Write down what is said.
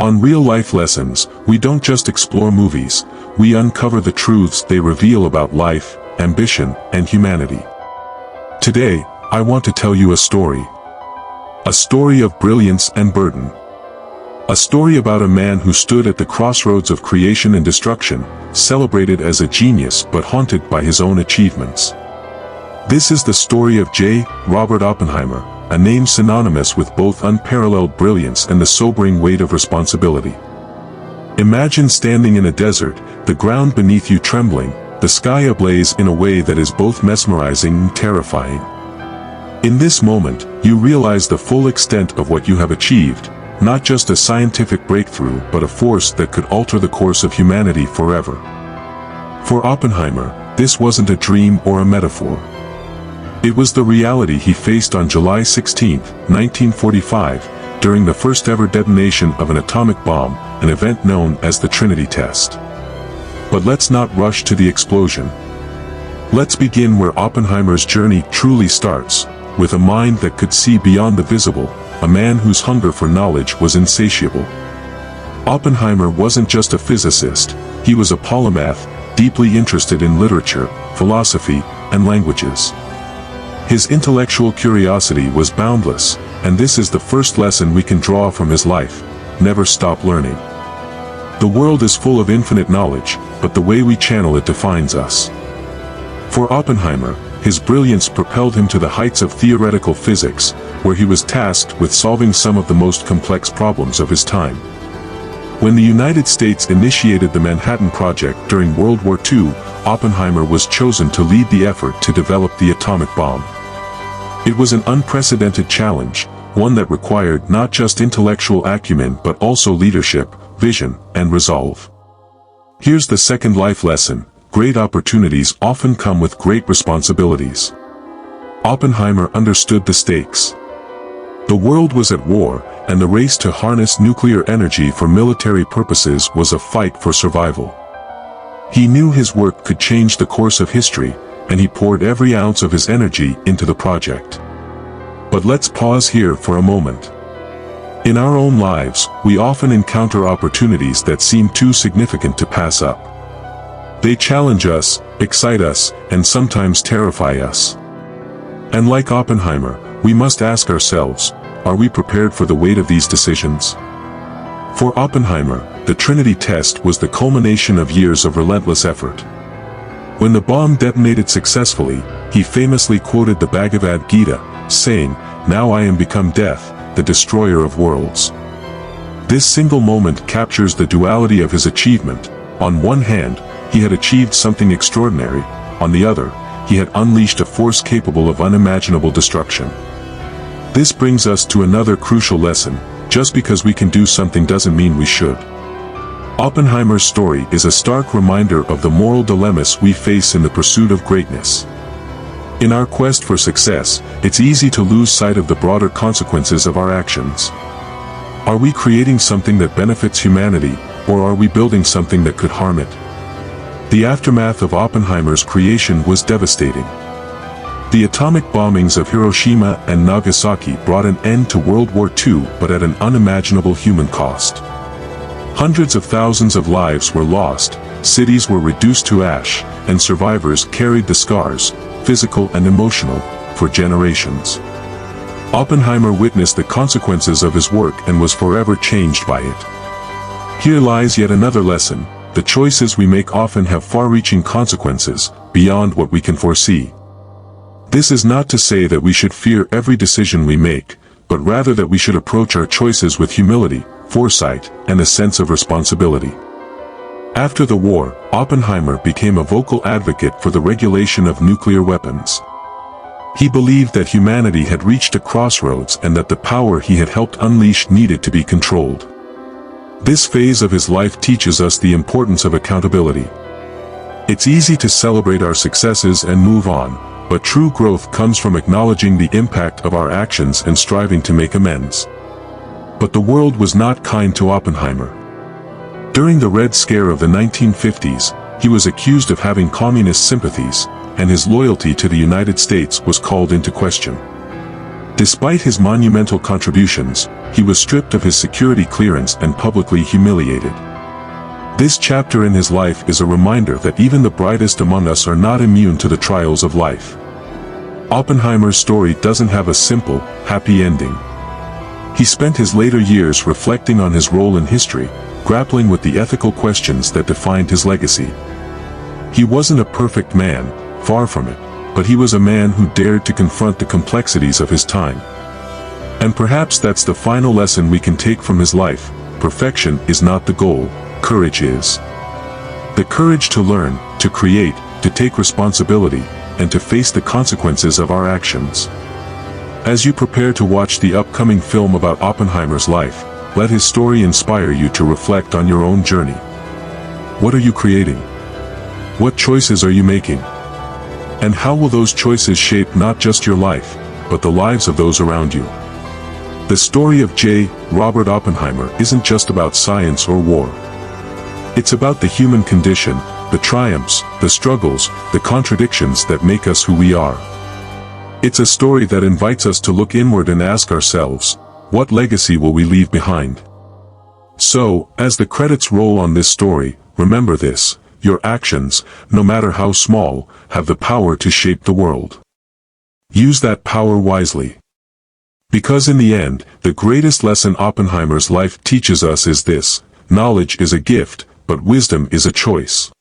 On real-life lessons, we don't just explore movies, we uncover the truths they reveal about life, ambition, and humanity. Today, I want to tell you a story. A story of brilliance and burden. A story about a man who stood at the crossroads of creation and destruction, celebrated as a genius but haunted by his own achievements. This is the story of J. Robert Oppenheimer, a name synonymous with both unparalleled brilliance and the sobering weight of responsibility. Imagine standing in a desert, the ground beneath you trembling, the sky ablaze in a way that is both mesmerizing and terrifying. In this moment, you realize the full extent of what you have achieved, not just a scientific breakthrough but a force that could alter the course of humanity forever. For Oppenheimer, this wasn't a dream or a metaphor. It was the reality he faced on July 16, 1945, during the first ever detonation of an atomic bomb, an event known as the Trinity test. But let's not rush to the explosion. Let's begin where Oppenheimer's journey truly starts, with a mind that could see beyond the visible, a man whose hunger for knowledge was insatiable. Oppenheimer wasn't just a physicist, he was a polymath, deeply interested in literature, philosophy, and languages. His intellectual curiosity was boundless, and this is the first lesson we can draw from his life: never stop learning. The world is full of infinite knowledge, but the way we channel it defines us. For Oppenheimer, his brilliance propelled him to the heights of theoretical physics, where he was tasked with solving some of the most complex problems of his time. When the United States initiated the Manhattan Project during World War II, Oppenheimer was chosen to lead the effort to develop the atomic bomb. It was an unprecedented challenge, one that required not just intellectual acumen but also leadership, vision, and resolve. Here's the second life lesson: great opportunities often come with great responsibilities. Oppenheimer understood the stakes. The world was at war, and the race to harness nuclear energy for military purposes was a fight for survival. He knew his work could change the course of history, and he poured every ounce of his energy into the project. But let's pause here for a moment. In our own lives, we often encounter opportunities that seem too significant to pass up. They challenge us, excite us, and sometimes terrify us. And like Oppenheimer, we must ask ourselves, are we prepared for the weight of these decisions? For Oppenheimer, the Trinity test was the culmination of years of relentless effort. When the bomb detonated successfully, he famously quoted the Bhagavad Gita, saying, "Now I am become death, the destroyer of worlds." This single moment captures the duality of his achievement. On one hand, he had achieved something extraordinary; on the other, he had unleashed a force capable of unimaginable destruction. This brings us to another crucial lesson: just because we can do something doesn't mean we should. Oppenheimer's story is a stark reminder of the moral dilemmas we face in the pursuit of greatness. In our quest for success, it's easy to lose sight of the broader consequences of our actions. Are we creating something that benefits humanity, or are we building something that could harm it? The aftermath of Oppenheimer's creation was devastating. The atomic bombings of Hiroshima and Nagasaki brought an end to World War II, but at an unimaginable human cost. Hundreds of thousands of lives were lost, cities were reduced to ash, and survivors carried the scars, physical and emotional, for generations. Oppenheimer witnessed the consequences of his work and was forever changed by it. Here lies yet another lesson: the choices we make often have far-reaching consequences, beyond what we can foresee. This is not to say that we should fear every decision we make, but rather that we should approach our choices with humility, foresight, and a sense of responsibility. After the war, Oppenheimer became a vocal advocate for the regulation of nuclear weapons. He believed that humanity had reached a crossroads and that the power he had helped unleash needed to be controlled. This phase of his life teaches us the importance of accountability. It's easy to celebrate our successes and move on, but true growth comes from acknowledging the impact of our actions and striving to make amends. But the world was not kind to Oppenheimer. During the Red Scare of the 1950s, he was accused of having communist sympathies, and his loyalty to the United States was called into question. Despite his monumental contributions, he was stripped of his security clearance and publicly humiliated. This chapter in his life is a reminder that even the brightest among us are not immune to the trials of life. Oppenheimer's story doesn't have a simple, happy ending. He spent his later years reflecting on his role in history, grappling with the ethical questions that defined his legacy. He wasn't a perfect man, far from it, but he was a man who dared to confront the complexities of his time. And perhaps that's the final lesson we can take from his life: perfection is not the goal, courage is. The courage to learn, to create, to take responsibility, and to face the consequences of our actions. As you prepare to watch the upcoming film about Oppenheimer's life, let his story inspire you to reflect on your own journey. What are you creating? What choices are you making? And how will those choices shape not just your life, but the lives of those around you? The story of J. Robert Oppenheimer isn't just about science or war. It's about the human condition, the triumphs, the struggles, the contradictions that make us who we are. It's a story that invites us to look inward and ask ourselves, what legacy will we leave behind? So, as the credits roll on this story, remember this: your actions, no matter how small, have the power to shape the world. Use that power wisely. Because in the end, the greatest lesson Oppenheimer's life teaches us is this: knowledge is a gift, but wisdom is a choice.